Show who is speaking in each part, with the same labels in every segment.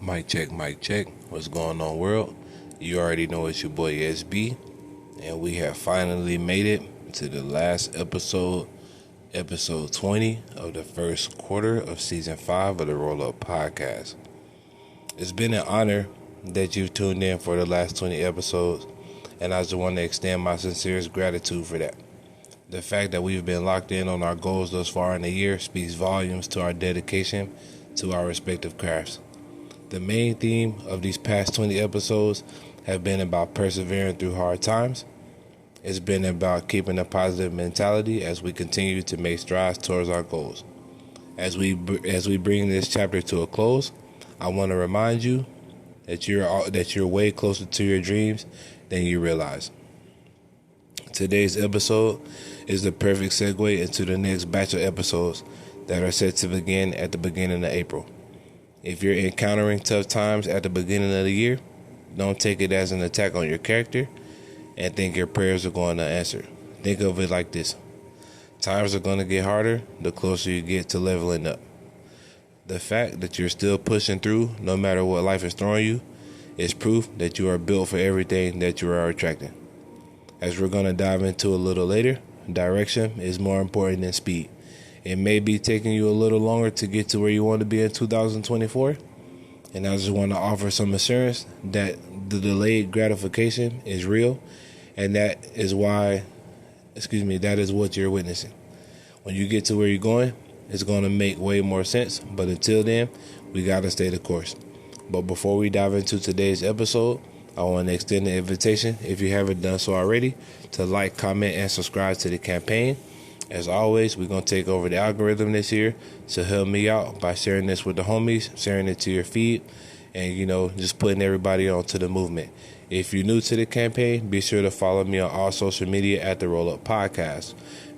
Speaker 1: Mic check, mic check. What's going on, world? You already know it's your boy SB, and we have finally made it to the last episode 20 of the first quarter of season 5 of the Roll Up Podcast. It's been an honor that you've tuned in for the last 20 episodes, and I just want to extend my sincerest gratitude for that. The fact that we've been locked in on our goals thus far in the year speaks volumes to our dedication to our respective crafts. The main theme of these past 20 episodes have been about persevering through hard times. It's been about keeping a positive mentality as we continue to make strides towards our goals. As we bring this chapter to a close, I want to remind you that you're way closer to your dreams than you realize. Today's episode is the perfect segue into the next batch of episodes that are set to begin at the beginning of April. If you're encountering tough times at the beginning of the year, don't take it as an attack on your character and think your prayers are going to answer. Think of it like this. Times are going to get harder the closer you get to leveling up. The fact that you're still pushing through no matter what life is throwing you is proof that you are built for everything that you are attracting. As we're going to dive into a little later, direction is more important than speed. It may be taking you a little longer to get to where you want to be in 2024. And I just want to offer some assurance that the delayed gratification is real. And that is what you're witnessing. When you get to where you're going, it's going to make way more sense. But until then, we got to stay the course. But before we dive into today's episode, I want to extend the invitation, if you haven't done so already, to like, comment, and subscribe to the campaign. As always, we're going to take over the algorithm this year, so help me out by sharing this with the homies, sharing it to your feed, and, just putting everybody onto the movement. If you're new to the campaign, be sure to follow me on all social media at The Roll Up Podcast.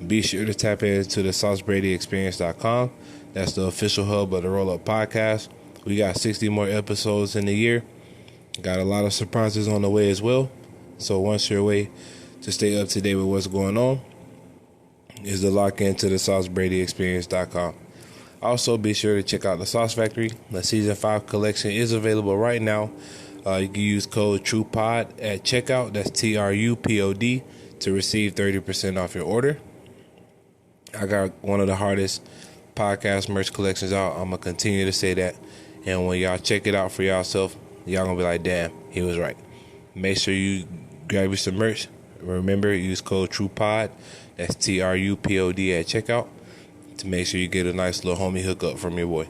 Speaker 1: Be sure to tap into the SauceBradyExperience.com. That's the official hub of The Roll Up Podcast. We got 60 more episodes in the year. Got a lot of surprises on the way as well. So one sure way to stay up to date with what's going on is to lock into the SauceBradyExperience.com. Also, be sure to check out the Sauce Factory. The Season 5 collection is available right now. You can use code TRUPOD at checkout. That's TRUPOD to receive 30% off your order. I got one of the hardest podcast merch collections out. I'm going to continue to say that. And when y'all check it out for yourself, y'all going to be like, damn, he was right. Make sure you grab you some merch. Remember, use code TRUPOD. That's TRUPOD at checkout to make sure you get a nice little homie hookup from your boy.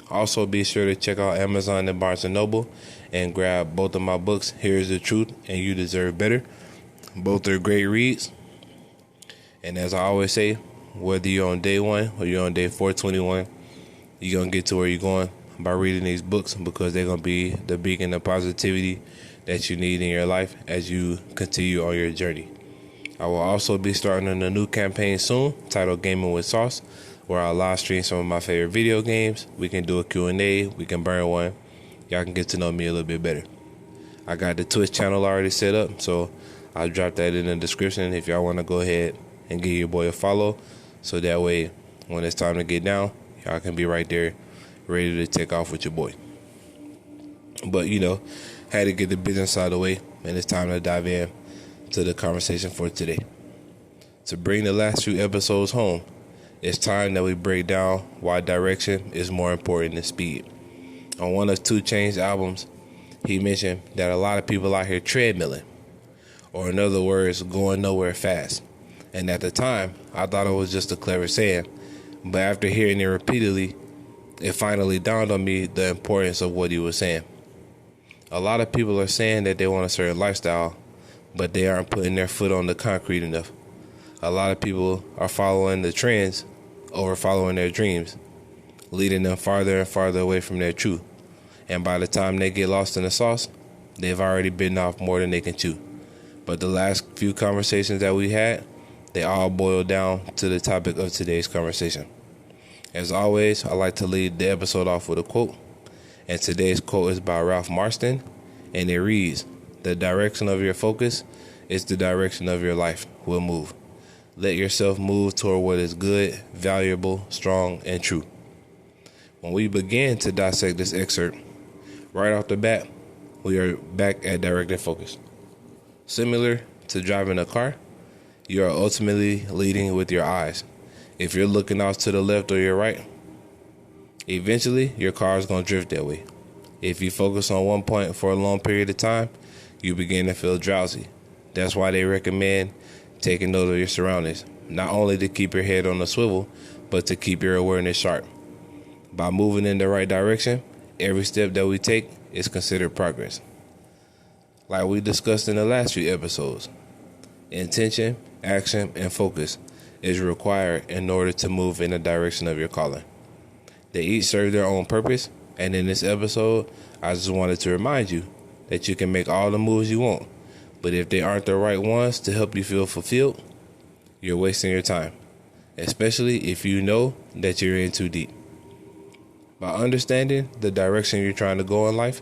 Speaker 1: Also, be sure to check out Amazon and Barnes & Noble and grab both of my books, Here's the Truth and You Deserve Better. Both are great reads. And as I always say, whether you're on day 1 or you're on day 421, you're going to get to where you're going by reading these books, because they're going to be the beacon of positivity that you need in your life as you continue on your journey. I will also be starting a new campaign soon titled Gaming with Sauce, where I'll live stream some of my favorite video games. We can do a Q&A. We can burn one. Y'all can get to know me a little bit better. I got the Twitch channel already set up, so I'll drop that in the description if y'all want to go ahead and give your boy a follow. So that way, when it's time to get down, y'all can be right there ready to take off with your boy. But, had to get the business out of the way, and it's time to dive in to the conversation for today. To bring the last few episodes home, it's time that we break down why direction is more important than speed. On one of 2 Chainz's albums, he mentioned that a lot of people out here treadmilling, or in other words, going nowhere fast. And at the time, I thought it was just a clever saying, but after hearing it repeatedly, it finally dawned on me the importance of what he was saying. A lot of people are saying that they want a certain lifestyle, but they aren't putting their foot on the concrete enough. A lot of people are following the trends over following their dreams, leading them farther and farther away from their truth. And by the time they get lost in the sauce, they've already bitten off more than they can chew. But the last few conversations that we had, they all boil down to the topic of today's conversation. As always, I like to lead the episode off with a quote. And today's quote is by Ralph Marston, and it reads, "The direction of your focus is the direction of your life will move. Let yourself move toward what is good, valuable, strong, and true." When we began to dissect this excerpt, Right off the bat, we are back at directing focus. Similar to driving a car, you are ultimately leading with your eyes. If you're looking off to the left or your right, eventually your car is going to drift that way. If you focus on one point for a long period of time, you begin to feel drowsy. That's why they recommend taking note of your surroundings, not only to keep your head on the swivel, but to keep your awareness sharp. By moving in the right direction, every step that we take is considered progress. Like we discussed in the last few episodes, intention, action, and focus is required in order to move in the direction of your calling. They each serve their own purpose, and in this episode, I just wanted to remind you that you can make all the moves you want, but if they aren't the right ones to help you feel fulfilled, you're wasting your time, especially if you know that you're in too deep. By understanding the direction you're trying to go in life,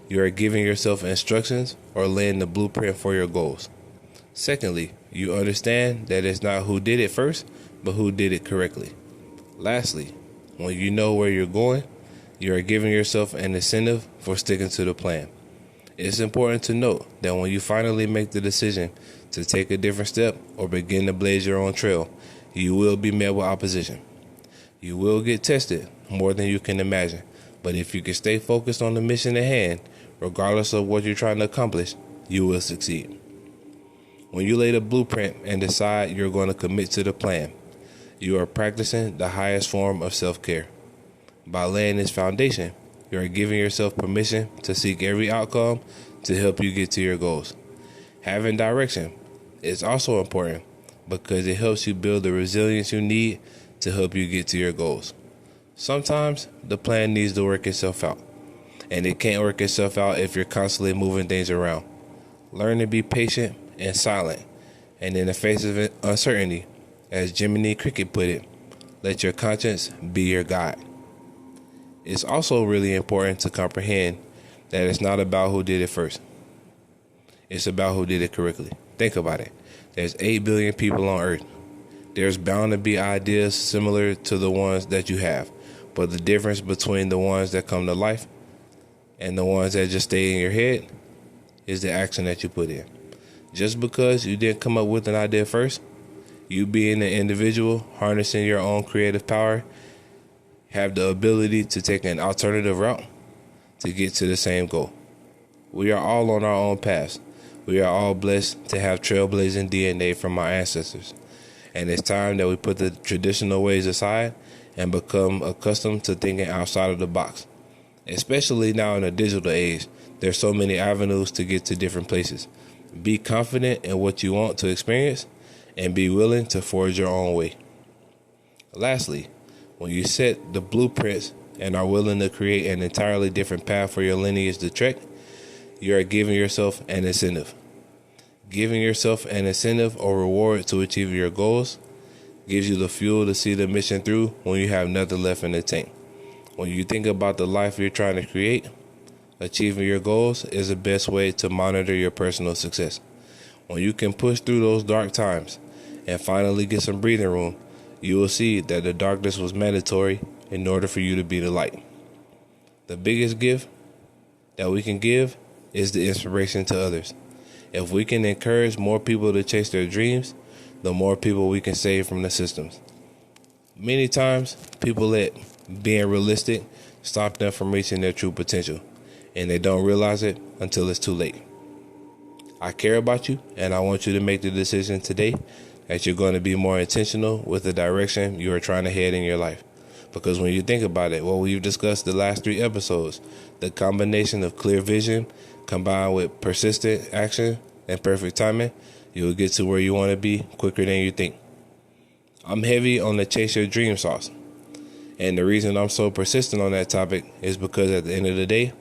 Speaker 1: you are giving yourself instructions or laying the blueprint for your goals. Secondly, you understand that it's not who did it first, but who did it correctly. Lastly, when you know where you're going, you are giving yourself an incentive for sticking to the plan. It's important to note that when you finally make the decision to take a different step or begin to blaze your own trail, you will be met with opposition. You will get tested more than you can imagine, but if you can stay focused on the mission at hand, regardless of what you're trying to accomplish, you will succeed. When you lay the blueprint and decide you're going to commit to the plan, you are practicing the highest form of self-care. By laying this foundation, you are giving yourself permission to seek every outcome to help you get to your goals. Having direction is also important because it helps you build the resilience you need to help you get to your goals. Sometimes the plan needs to work itself out, and it can't work itself out if you're constantly moving things around. Learn to be patient and silent, and in the face of uncertainty, as Jiminy Cricket put it, let your conscience be your guide. It's also really important to comprehend that it's not about who did it first. It's about who did it correctly. Think about it. There's 8 billion people on Earth. There's bound to be ideas similar to the ones that you have, but the difference between the ones that come to life and the ones that just stay in your head is the action that you put in. Just because you didn't come up with an idea first, you being an individual, harnessing your own creative power, have the ability to take an alternative route to get to the same goal. We are all on our own paths. We are all blessed to have trailblazing DNA from our ancestors. And it's time that we put the traditional ways aside and become accustomed to thinking outside of the box. Especially now in the digital age, there's so many avenues to get to different places. Be confident in what you want to experience and be willing to forge your own way. Lastly, when you set the blueprints and are willing to create an entirely different path for your lineage to trek, you are giving yourself an incentive. Giving yourself an incentive or reward to achieve your goals gives you the fuel to see the mission through when you have nothing left in the tank. When you think about the life you're trying to create, achieving your goals is the best way to monitor your personal success. When you can push through those dark times and finally get some breathing room, you will see that the darkness was mandatory in order for you to be the light. The biggest gift that we can give is the inspiration to others. If we can encourage more people to chase their dreams, the more people we can save from the systems. Many times, people let being realistic stop them from reaching their true potential, and they don't realize it until it's too late. I care about you, and I want you to make the decision today that you're going to be more intentional with the direction you are trying to head in your life. Because when you think about it, what we've discussed the last 3 episodes, the combination of clear vision combined with persistent action and perfect timing, you will get to where you want to be quicker than you think. I'm heavy on the chase your dream sauce. And the reason I'm so persistent on that topic is because at the end of the day,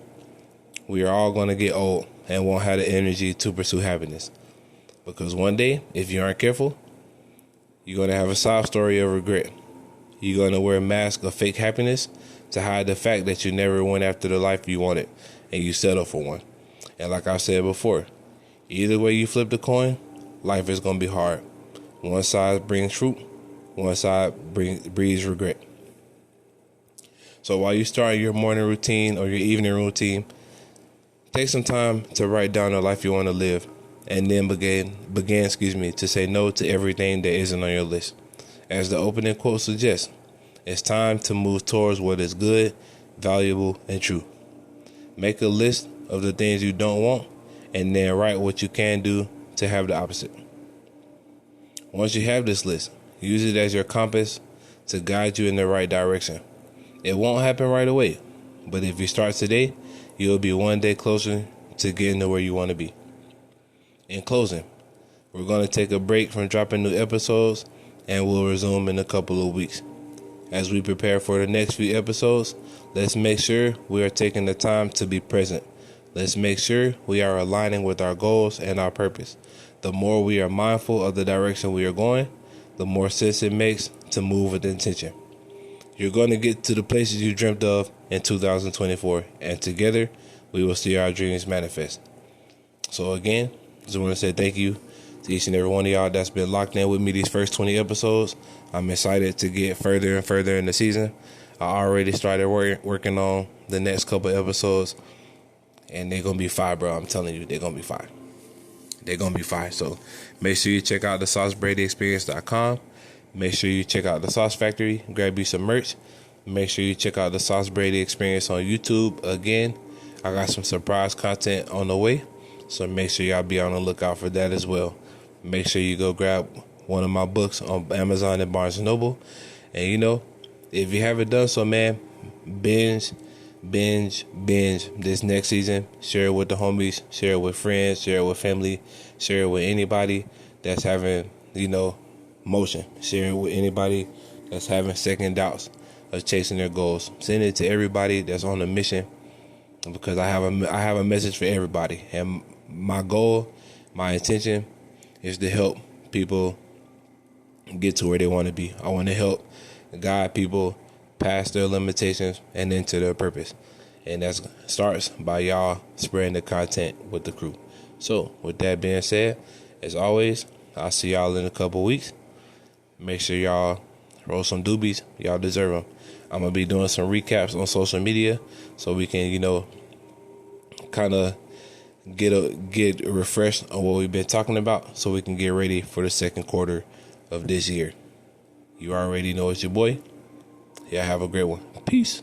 Speaker 1: we are all going to get old and won't have the energy to pursue happiness. Because one day, if you aren't careful, you're going to have a sob story of regret. You're going to wear a mask of fake happiness to hide the fact that you never went after the life you wanted and you settled for one. And like I said before, either way you flip the coin, life is going to be hard. One side brings fruit, one side breeds regret. So while you start your morning routine or your evening routine, Take some time to write down the life you want to live, and then begin to say no to everything that isn't on your list. As the opening quote suggests, it's time to move towards what is good, valuable, and true. Make a list of the things you don't want, and then write what you can do to have the opposite. Once you have this list, use it as your compass to guide you in the right direction. It won't happen right away, but if you start today, you'll be one day closer to getting to where you want to be. In closing, we're going to take a break from dropping new episodes, and we'll resume in a couple of weeks. As we prepare for the next few episodes, let's make sure we are taking the time to be present. Let's make sure we are aligning with our goals and our purpose. The more we are mindful of the direction we are going, the more sense it makes to move with intention. You're going to get to the places you dreamt of in 2024, and together we will see our dreams manifest. So again, just want to say thank you to each and every one of y'all that's been locked in with me these first 20 episodes. I'm excited to get further and further in the season. I already started working on the next couple episodes, and they're going to be fire, bro. I'm telling you, they're going to be fire. They're going to be fire. So make sure you check out the SauceBradyExperience.com. Make sure you check out the Sauce Factory. Grab you some merch. Make sure you check out the Sauce Brady Experience on YouTube. Again, I got some surprise content on the way, so make sure y'all be on the lookout for that as well. Make sure you go grab one of my books on Amazon and Barnes & Noble. And if you haven't done so, man, binge this next season. Share it with the homies, share it with friends, share it with family, share it with anybody that's having, motion. Share it with anybody that's having second doubts of chasing their goals. Send it to everybody that's on a mission, because I have a message for everybody. And my goal, my intention is to help people get to where they want to be. I want to help guide people past their limitations and into their purpose. And that starts by y'all spreading the content with the crew. So with that being said, as always, I'll see y'all in a couple weeks. Make sure y'all roll some doobies. Y'all deserve them. I'm going to be doing some recaps on social media so we can, kind of get refreshed on what we've been talking about, so we can get ready for the second quarter of this year. You already know it's your boy. Y'all have a great one. Peace.